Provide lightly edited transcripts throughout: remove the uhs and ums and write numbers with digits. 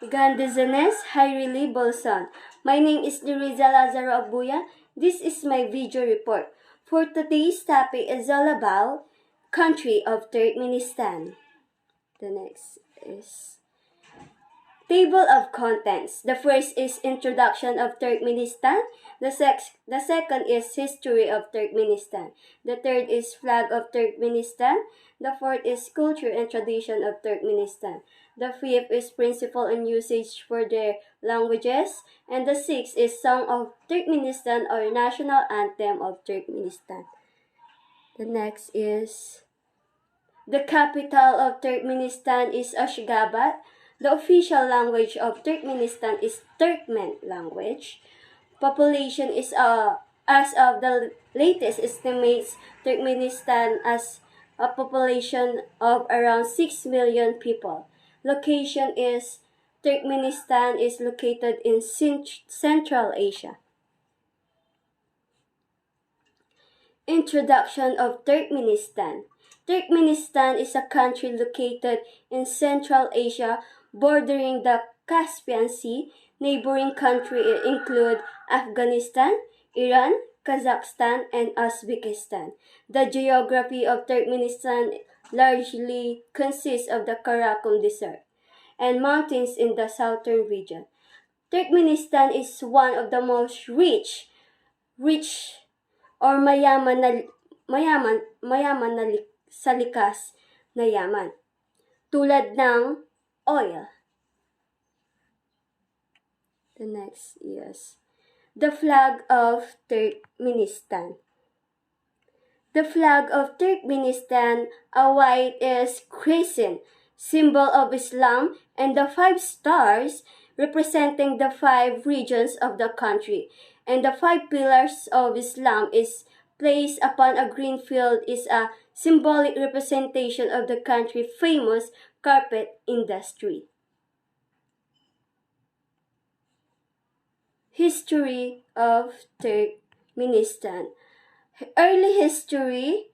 Gandezanes Hairili Bolson. My name is Liriza Lazaro Abuya. This is my video report. For today's topic is all about country of Turkmenistan. The next is table of contents. The first is introduction of Turkmenistan. The second is history of Turkmenistan. The third is flag of Turkmenistan. The fourth is culture and tradition of Turkmenistan. The fifth is principle and usage for their languages. And the sixth is Song of Turkmenistan or national anthem of Turkmenistan. The next is the capital of Turkmenistan is Ashgabat. The official language of Turkmenistan is Turkmen language. Population is as of the latest estimates, Turkmenistan as a population of around 6 million people. Location is Turkmenistan is located in Central Asia. Introduction of Turkmenistan. Turkmenistan is a country located in Central Asia bordering the Caspian Sea. Neighboring countries include Afghanistan, Iran, Kazakhstan, and Uzbekistan. The geography of Turkmenistan largely consists of the Karakum Desert and mountains in the southern region. Turkmenistan is one of the most rich or mayaman na sa likas na yaman, tulad ng oil. The next is the flag of Turkmenistan. The flag of Turkmenistan, a white is crescent, symbol of Islam, and the 5 stars representing the 5 regions of the country, and the 5 pillars of Islam is placed upon a green field is a symbolic representation of the country's famous carpet industry. History of Turkmenistan. Early history,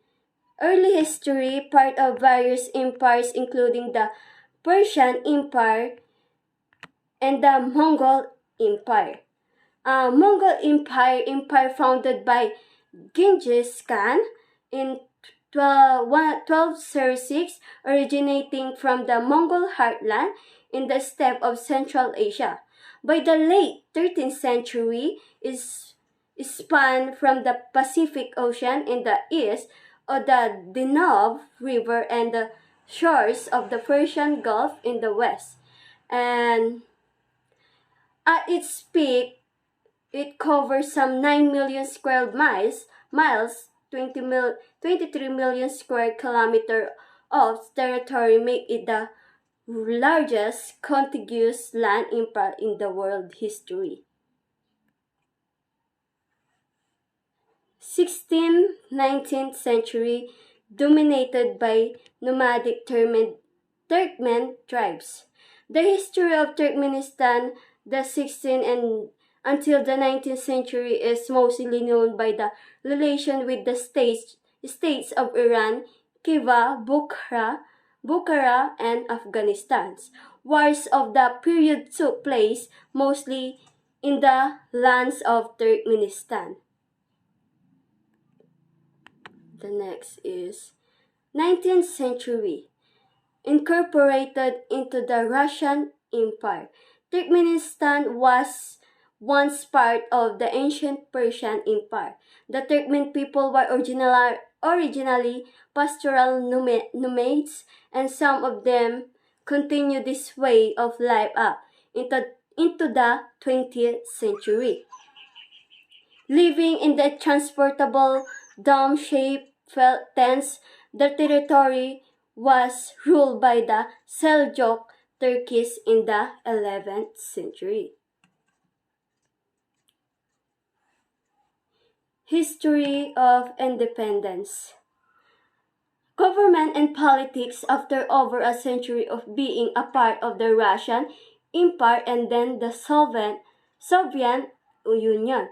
part of various empires including the Persian Empire and the Mongol Empire. Mongol Empire founded by Genghis Khan in 1206, originating from the Mongol heartland in the steppe of Central Asia. By the late 13th century, it spanned from the Pacific Ocean in the east of the Danube River and the shores of the Persian Gulf in the west. And at its peak, it covers some 9 million square miles, 23 million square kilometers of territory, make it the largest contiguous land empire in the world history. 16th-19th century, dominated by nomadic Turkmen tribes. The history of Turkmenistan, the 16th and until the 19th century, is mostly known by the relation with the states of Iran, Khiva, Bukhara, and Afghanistan. Wars of the period took place mostly in the lands of Turkmenistan. The next is 19th century. Incorporated into the Russian Empire, Turkmenistan was once part of the ancient Persian Empire. The Turkmen people were originally pastoral nomads, and some of them continue this way of life up into the 20th century. Living in the transportable dome-shaped felt tents, the territory was ruled by the Seljuk Turks in the 11th century. History of independence. Government and politics after over a century of being a part of the Russian Empire and then the Soviet Union,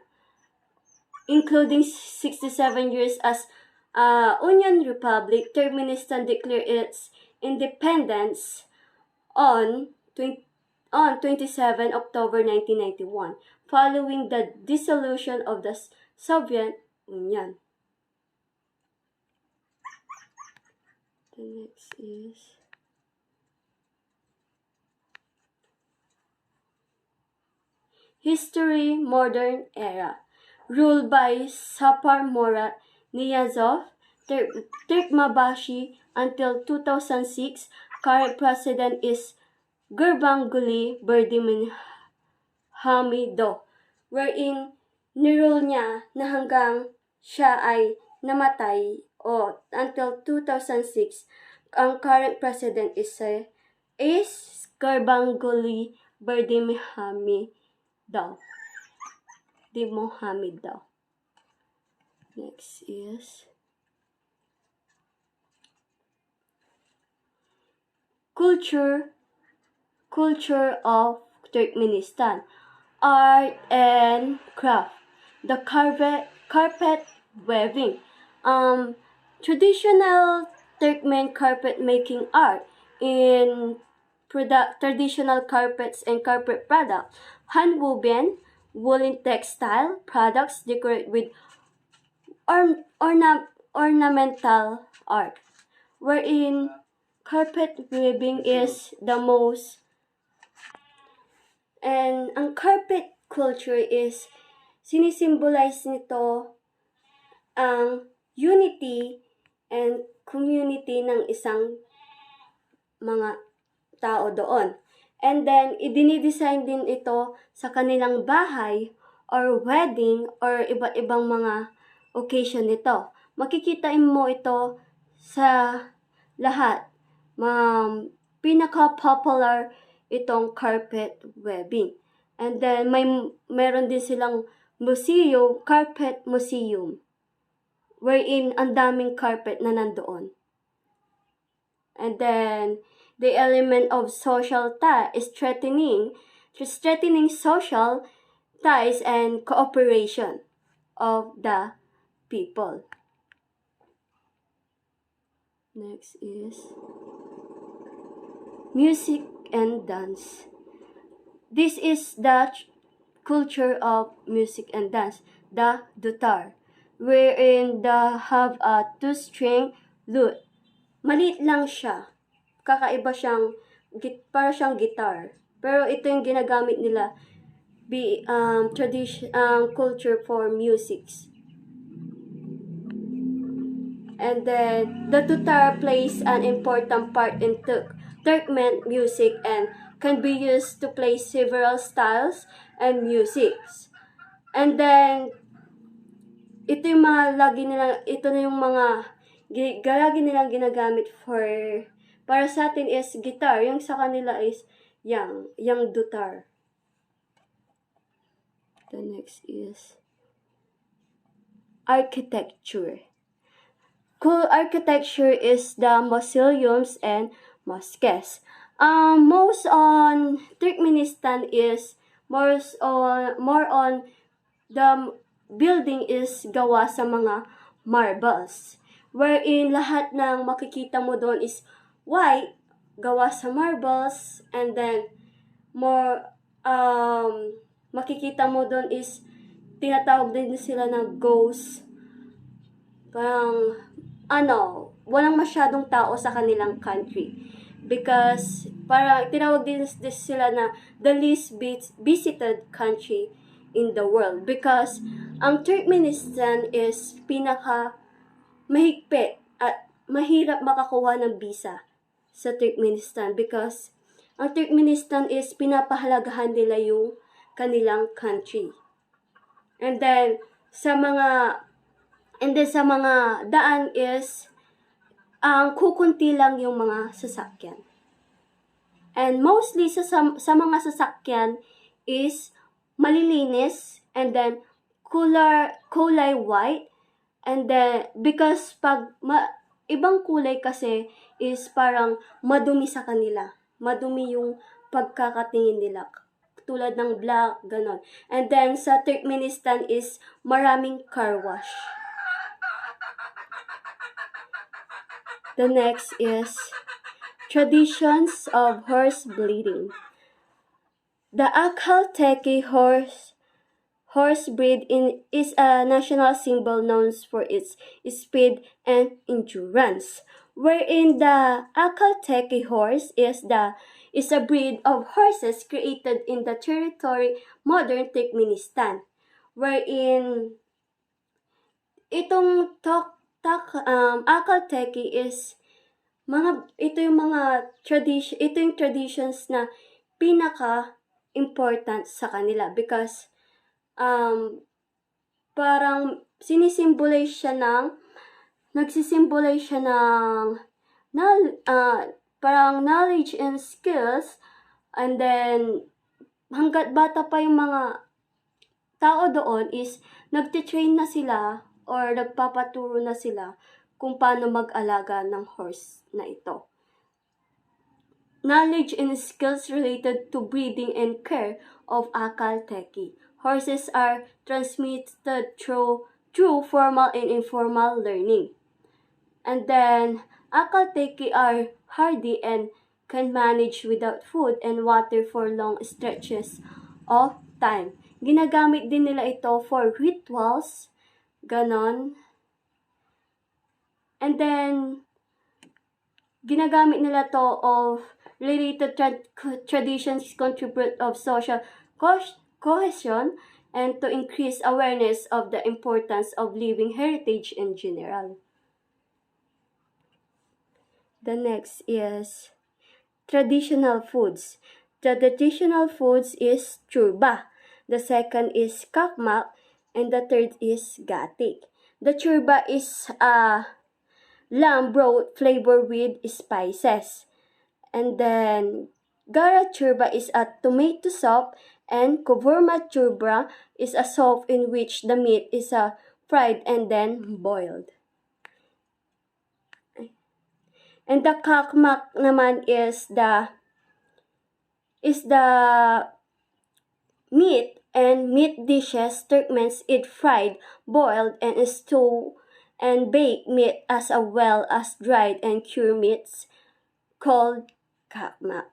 including 67 years as Union Republic. Turkmenistan declared its independence on on 27 October 1991, following the dissolution of the Soviet Union. The next is History Modern Era, ruled by Sapar Murat Niyazov, Turkmenbashi until 2006. Current president is Gurbanguly Berdimuhamedow, wherein nirule niya na hanggang siya ay namatay o until 2006. Ang current president is Gurbanguly Berdimuhamedow. Next is Culture of Turkmenistan, art and craft, the carpet weaving, traditional Turkmen carpet making art in traditional carpets and carpet products, hand woven, woolen textile products decorated with ornamental art, wherein carpet weaving is the most. And ang carpet culture is sinisimbolize nito ang unity and community ng isang mga tao doon. And then, idinidesign din ito sa kanilang bahay or wedding or iba't ibang mga occasion nito. Makikita mo ito sa lahat. Pinaka-popular itong carpet weaving. And then, meron din silang museum, carpet museum, wherein ang daming carpet na nandoon. And then, the element of social tie is strengthening social ties and cooperation of the people. Next is music and dance. This is the culture of music and dance, the dutar, wherein they have a two-string lute. Maliit lang siya. Kakaiba siyang, para siyang guitar. Pero ito yung ginagamit nila, culture for music. And then, the dutar plays an important part in Turkmen music and can be used to play several styles and musics. And then, ito yung mga lagi nilang ginagamit para sa atin is guitar, yung sa kanila is yung dutar. The next is architecture. Cool architecture is the mausoleums and mosques. Most on Turkmenistan is more on the building is gawa sa mga marbles, wherein lahat ng makikita mo doon is white, gawa sa marbles, and then more makikita mo doon is tinatawag din sila na ghost. Parang walang masyadong tao sa kanilang country. Because parang tinawag din sila na the least visited country in the world. Because ang Turkmenistan is pinaka mahigpit at mahirap makakuha ng visa sa Turkmenistan. Because ang Turkmenistan is pinapahalagahan nila yung kanilang country. And then sa mga daan is kukunti lang yung mga sasakyan. And mostly sa mga sasakyan is malilinis and then kulay white, and then because ibang kulay kasi is parang madumi sa kanila. Madumi yung pagkakatingin nila. Tulad ng black, ganon. And then sa Turkmenistan is maraming car wash. The next is traditions of horse bleeding. The Akhal-Teke horse breed is a national symbol known for its speed and endurance, wherein the Akhal-Teke horse is a breed of horses created in the territory modern Turkmenistan, wherein itong Akhal-Teke is ito yung traditions na pinaka important sa kanila because parang nagsisimbolize siya ng parang knowledge and skills, and then hanggat bata pa yung mga tao doon is nagtitrain na sila or nagpapaturo na sila kung paano mag-alaga ng horse na ito. Knowledge and skills related to breeding and care of Akhal-Teke horses are transmitted through formal and informal learning. And then, Akhal-Teke are hardy and can manage without food and water for long stretches of time. Ginagamit din nila ito for rituals, ganon. And then, ginagamit nila to of related traditions contribute of social cohesion and to increase awareness of the importance of living heritage in general. The next is traditional foods. The traditional foods is churba. The second is kakmak, and the third is gatik. The churba is lamb broth flavored with spices. And then gara churba is a tomato soup, and kovurma churba is a soup in which the meat is fried and then boiled. And the kakmak naman is the meat and meat dishes Turkmens eat fried, boiled, and stew and baked meat as well as dried and cured meats called kakmak.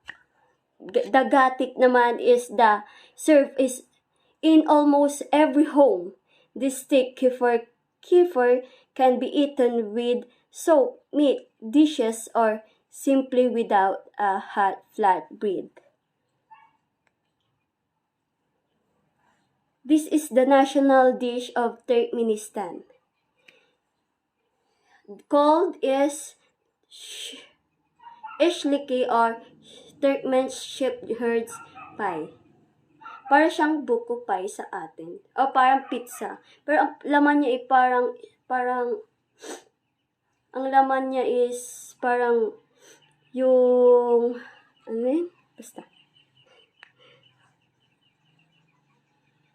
The gatik naman is served is in almost every home. This thick kefir can be eaten with soaked meat dishes or simply without a hot flat bread. This is the national dish of Turkmenistan. Called is Ishliki or Turkmen shepherd's pie. Para siyang buko pie sa atin. O parang pizza. Pero ang laman niya ay parang ang laman niya is parang yung basta.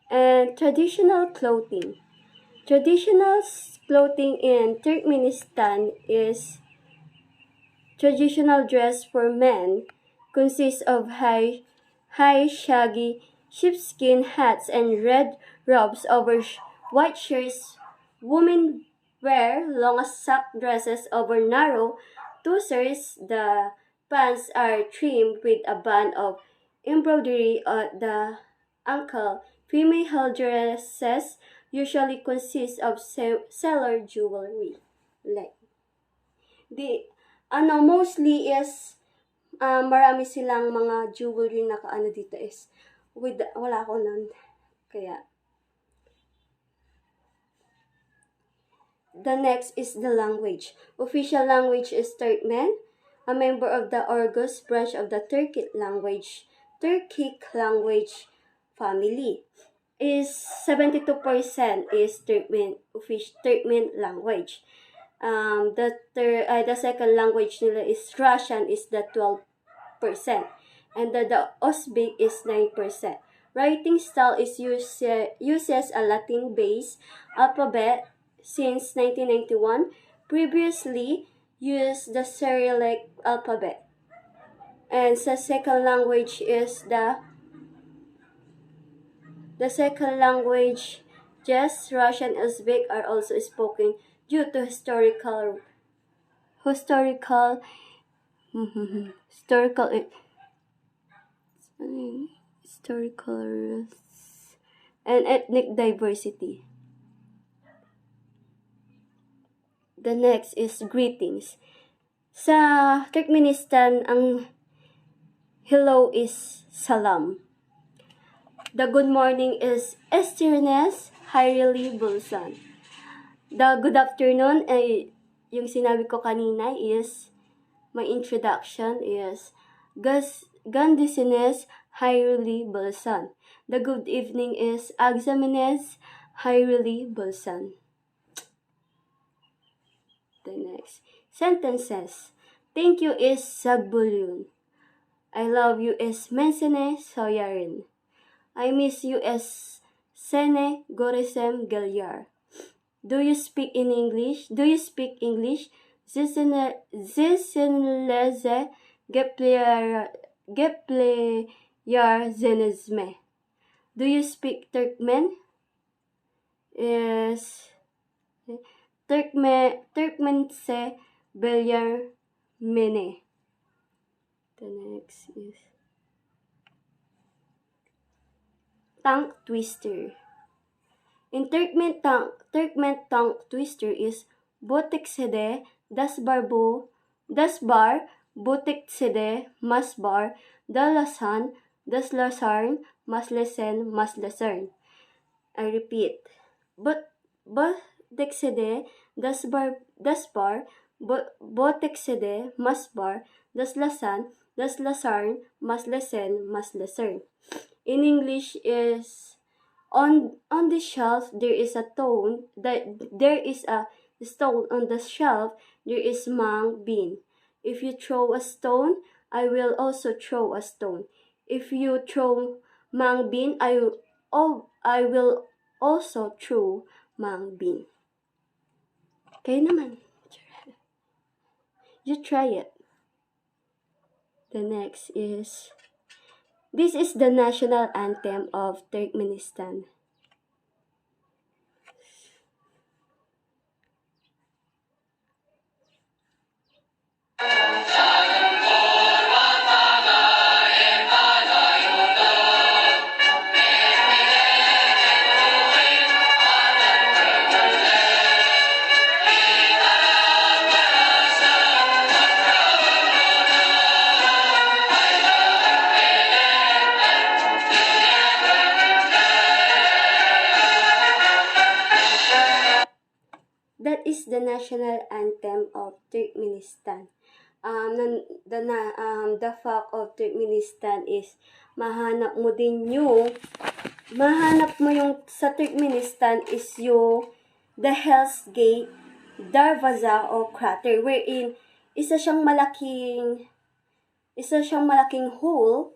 And traditional clothing. Traditional clothing in Turkmenistan is traditional dress for men consists of high shaggy sheepskin hats and red robes over white shirts. Women wear long sack dresses over narrow trousers. The pants are trimmed with a band of embroidery at the ankle. Female dresses usually consist of sailor jewelry. Mostly is marami silang mga jewelry na dito is wala ko nun. Kaya the next is the language. Official language is Turkmen, a member of the Orgus branch of the Turkic language family. Is 72% is Turkmen language. The second language nila is Russian is the 12%, and the Uzbek is 9%. Writing style is uses a Latin-based alphabet since 1991. Previously used the Cyrillic alphabet. And the second language is the second language. Just Russian and Uzbek are also spoken due to historical historical roots, and ethnic diversity. The next is greetings. Sa Turkmenistan, ang hello is salam. The good morning is Estirnes Hayrili Bulsan. The good afternoon ay yung sinabi ko kanina is my introduction is Gandisines Hayrili Bulsan. The good evening is Agzamines Hayrili Bulsan. The next sentences. Thank you is Sagbulun. I love you is Mensene Soyarin. I miss you is Sene Goresem Galyar. Do you speak in English? Do you speak English? Zisinleze Gepleyar Zenezme. Do you speak Turkmen? Is Turkmense Belyar Mene. The next is tongue twister. In Turkmen tongue twister is boteksede dasbar boteksede masbar dalasan daslasarn maslesen maslasarn. I repeat. Boteksede dasbar boteksede masbar daslasan daslasarn maslesen maslasarn. In English is on the shelf there is a stone on the shelf there is mang bean. If you throw a stone, I will also throw a stone. If you throw mang bean, I will also throw mang bean. Okay naman. You try it. The next is this is the national anthem of Turkmenistan. That is the national anthem of Turkmenistan. The fact of Turkmenistan is mahanap mo yung sa Turkmenistan is yung the Hell's Gate Darvaza o crater wherein isa siyang malaking hole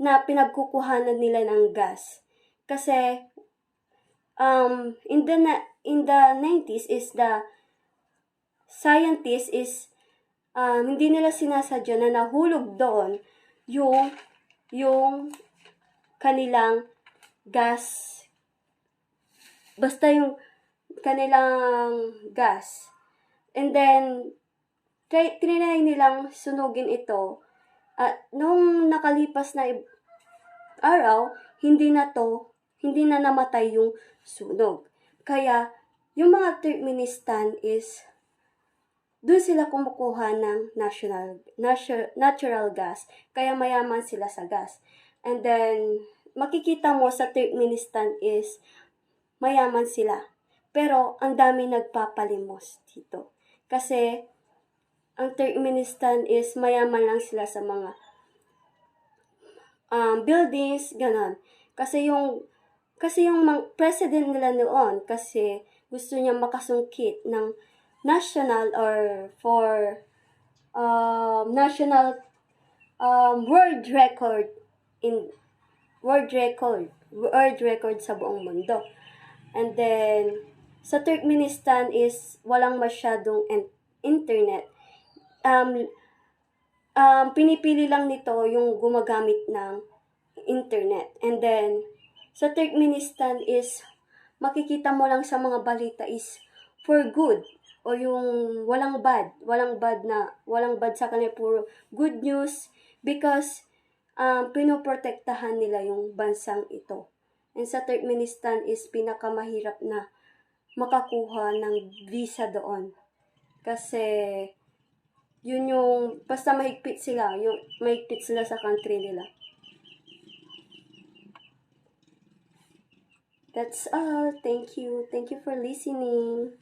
na pinagkukuhanan nila ng gas. Kasi in the 90s is the scientist is hindi nila sinasadya na nahulog doon yung kanilang gas. Basta yung kanilang gas. And then trinay nilang sunugin ito. At nung nakalipas na araw, hindi na namatay yung sunog. Kaya, yung mga Turkmenistan is, doon sila kumukuha ng natural gas. Kaya mayaman sila sa gas. And then, makikita mo sa Turkmenistan is, mayaman sila. Pero, ang dami nagpapalimos dito. Kasi, ang Turkmenistan is, mayaman lang sila sa mga buildings, ganon. Kasi yung president nila noon, kasi gusto niya makasungkit ng national or for national world record sa buong mundo. And then sa Turkmenistan is walang masyadong internet. Pinipili lang nito yung gumagamit ng internet. And then sa Turkmenistan is makikita mo lang sa mga balita is for good o yung walang bad sa kanila, puro good news because pinoprotektahan nila yung bansang ito. And sa Turkmenistan is pinakamahirap na makakuha ng visa doon. Kasi yun yung, basta mahigpit sila sa country nila. That's all. Thank you. Thank you for listening.